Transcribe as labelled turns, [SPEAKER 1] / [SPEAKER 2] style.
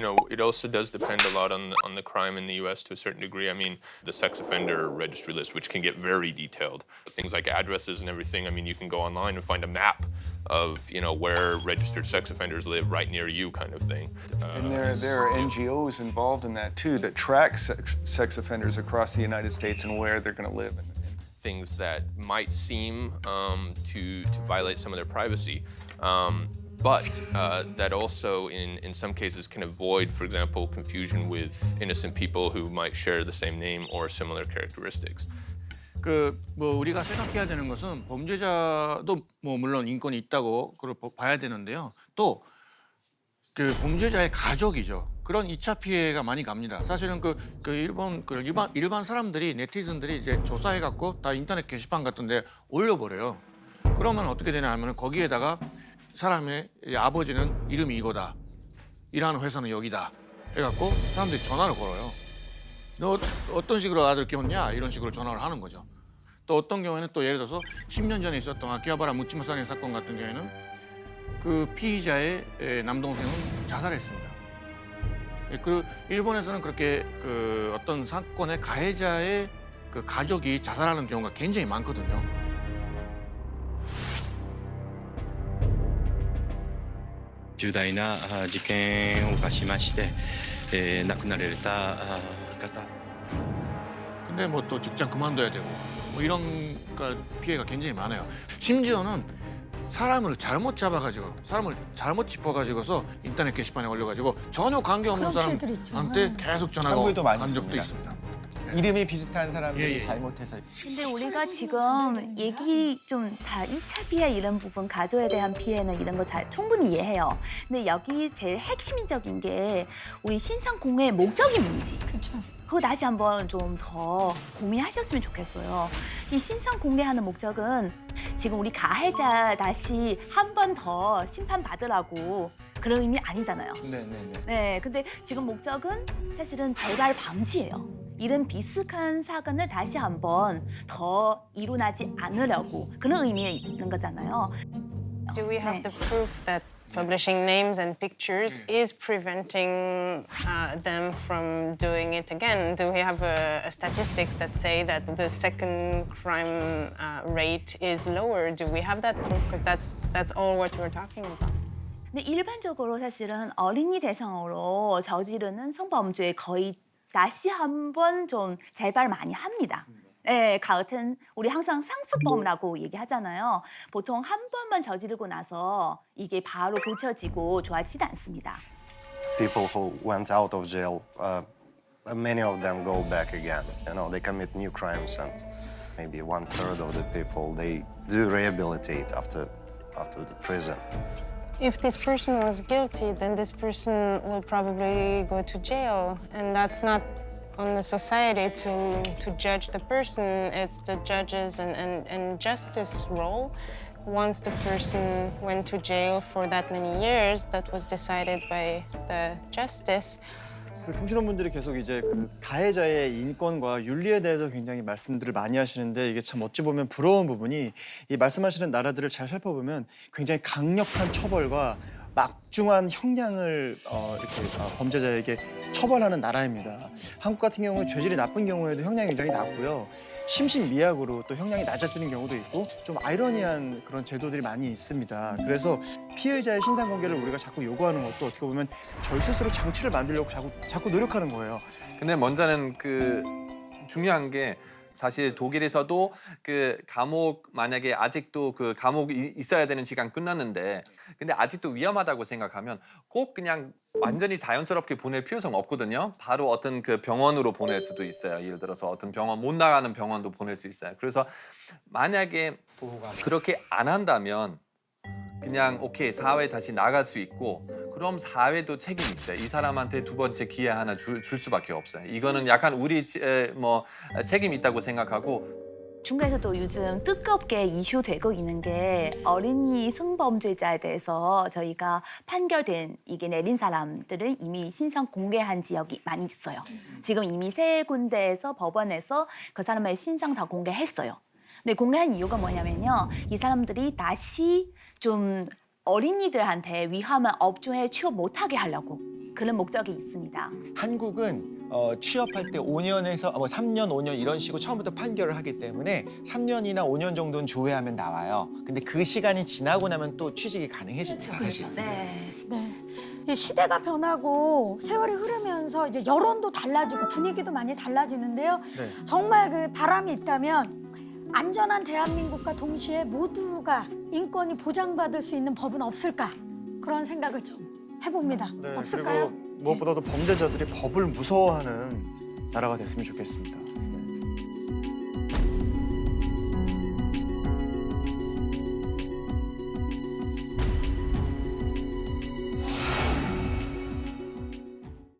[SPEAKER 1] it also does depend a lot on the crime in the U.S. to a certain degree. I mean, the sex offender registry list, which can get very detailed, things like addresses and everything. I mean, you can go online and find a map of where registered sex offenders live right near you, kind of thing.
[SPEAKER 2] And there are NGOs involved in that too that track sex offenders across the United States and where they're going to live.
[SPEAKER 1] Things that might seem to violate some of their privacy. But that also, in some cases, can avoid, for example, confusion with innocent people who might share the same name or similar characteristics.
[SPEAKER 3] 우리가 생각해야 되는 것은 범죄자도 물론 인권이 있다고 봐야 되는데요. 또 그 범죄자의 가족이죠. 그런 2차 피해가 많이 갑니다. 사실은 일반 사람들이 네티즌들이 이제 조사해갖고 다 인터넷 게시판 같은데 올려버려요. 그러면 어떻게 되냐 하면 거기에다가 사람의 아버지는 이름이 이거다. 일하는 회사는 여기다. 해갖고 사람들이 전화를 걸어요. 너 어떤 식으로 아들 키웠냐? 이런 식으로 전화를 하는 거죠. 또 어떤 경우에는 또 예를 들어서 10년 전에 있었던 아키하바라 묻지마 살인 사건 같은 경우에는 그 피의자의 남동생은 자살했습니다. 그 일본에서는 그렇게 어떤 사건의 가해자의 그 가족이 자살하는 경우가 굉장히 많거든요.
[SPEAKER 4] 重大な事件を犯しまして、亡くなられた方.
[SPEAKER 3] 근데 또 직장 그만둬야 되고 이런 피해가 굉장히 많아요. 심지어는 사람을 잘못 잡아가지고 사람을 잘못 짚어가지고서 인터넷 게시판에 올려가지고 전혀 관계없는 사람한테 계속 전화가 간 적도 있습니다.
[SPEAKER 5] 이름이 비슷한 사람들이 잘못해서.
[SPEAKER 6] 근데 우리가 지금 얘기 좀 다 2차 피해 이런 부분 가족에 대한 피해는 이런 거 충분히 이해해요. 근데 여기 제일 핵심적인 게 우리 신상 공개의 목적이 뭔지.
[SPEAKER 7] 그렇죠.
[SPEAKER 6] 그거 다시 한번 좀 더 고민하셨으면 좋겠어요. 이 신상 공개하는 목적은 지금 우리 가해자 다시 한 번 더 심판받으라고 그런 의미 아니잖아요. 네, 근데 지금 목적은 사실은 재발 방지예요. 이런 비슷한 사건을 다시 한 번 더 일어나지 않으려고 그런 의미에 있는 거잖아요.
[SPEAKER 8] Do we have the proof that publishing names and pictures is preventing them from doing it again? Do we have statistics that say that the second crime rate is lower? Do we have that proof? Because that's all what we're talking about.
[SPEAKER 6] 근데 일반적으로 사실은 어린이 대상으로 저지르는 성범죄 거의 다시 한 번 좀 재발 많이 합니다. 네, 같은 우리 항상 상습범이라고 얘기하잖아요. 보통 한 번만 저지르고 나서 이게 바로 고쳐지고 좋아지지 않습니다.
[SPEAKER 9] People who went out of jail, many of them go back again. They commit new crimes, and maybe 1/3 of the people they do rehabilitate after the prison.
[SPEAKER 8] If this person was guilty, then this person will probably go to jail, and that's not on the society to judge the person. It's the judges and justice role. Once the person went to jail for that many years, that was decided by the justice.
[SPEAKER 2] 통신원분들이 계속 이제 가해자의 인권과 윤리에 대해서 굉장히 말씀들을 많이 하시는데 이게 참 어찌 보면 부러운 부분이 이 말씀하시는 나라들을 잘 살펴보면 굉장히 강력한 처벌과 막중한 형량을 이렇게 범죄자에게 처벌하는 나라입니다. 한국 같은 경우는 죄질이 나쁜 경우에도 형량이 굉장히 낮고요. 심신미약으로 또 형량이 낮아지는 경우도 있고 좀 아이러니한 그런 제도들이 많이 있습니다. 그래서 피해자의 신상 공개를 우리가 자꾸 요구하는 것도 어떻게 보면 저희 스스로 장치를 만들려고 자꾸 노력하는 거예요.
[SPEAKER 10] 근데 먼저는 중요한 게 사실 독일에서도 감옥 만약에 아직도 감옥이 있어야 되는 시간 끝났는데 근데 아직도 위험하다고 생각하면 꼭 그냥 완전히 자연스럽게 보낼 필요성 없거든요. 바로 어떤 병원으로 보낼 수도 있어요. 예를 들어서 어떤 병원 못 나가는 병원도 보낼 수 있어요. 그래서 만약에 그렇게 안 한다면 그냥 오케이 사회에 다시 나갈 수 있고 그럼 사회도 책임이 있어요. 이 사람한테 두 번째 기회 하나 줄 수밖에 없어요. 이거는 약간 우리 책임이 있다고 생각하고
[SPEAKER 6] 중국에서도 요즘 뜨겁게 이슈되고 있는 게 어린이 성범죄자에 대해서 저희가 판결된 이게 내린 사람들을 이미 신상 공개한 지역이 많이 있어요. 지금 이미 3군데에서 법원에서 그 사람의 신상 다 공개했어요. 근데 공개한 이유가 뭐냐면요. 이 사람들이 다시 좀 어린이들한테 위험한 업종에 취업 못하게 하려고. 그런 목적이 있습니다.
[SPEAKER 5] 한국은 취업할 때 5년에서 3년, 5년 이런 식으로 처음부터 판결을 하기 때문에 3년이나 5년 정도는 조회하면 나와요. 근데 그 시간이 지나고 나면 또 취직이 가능해집니다. 사실.
[SPEAKER 6] 네.
[SPEAKER 7] 네. 이 시대가 변하고 세월이 흐르면서 이제 여론도 달라지고 분위기도 많이 달라지는데요.
[SPEAKER 2] 네.
[SPEAKER 7] 정말 그 바람이 있다면 안전한 대한민국과 동시에 모두가 인권이 보장받을 수 있는 법은 없을까? 그런 생각을 좀 해봅니다.
[SPEAKER 2] 네,
[SPEAKER 7] 없을까요?
[SPEAKER 2] 그리고 무엇보다도 범죄자들이 법을 무서워하는 나라가 됐으면 좋겠습니다.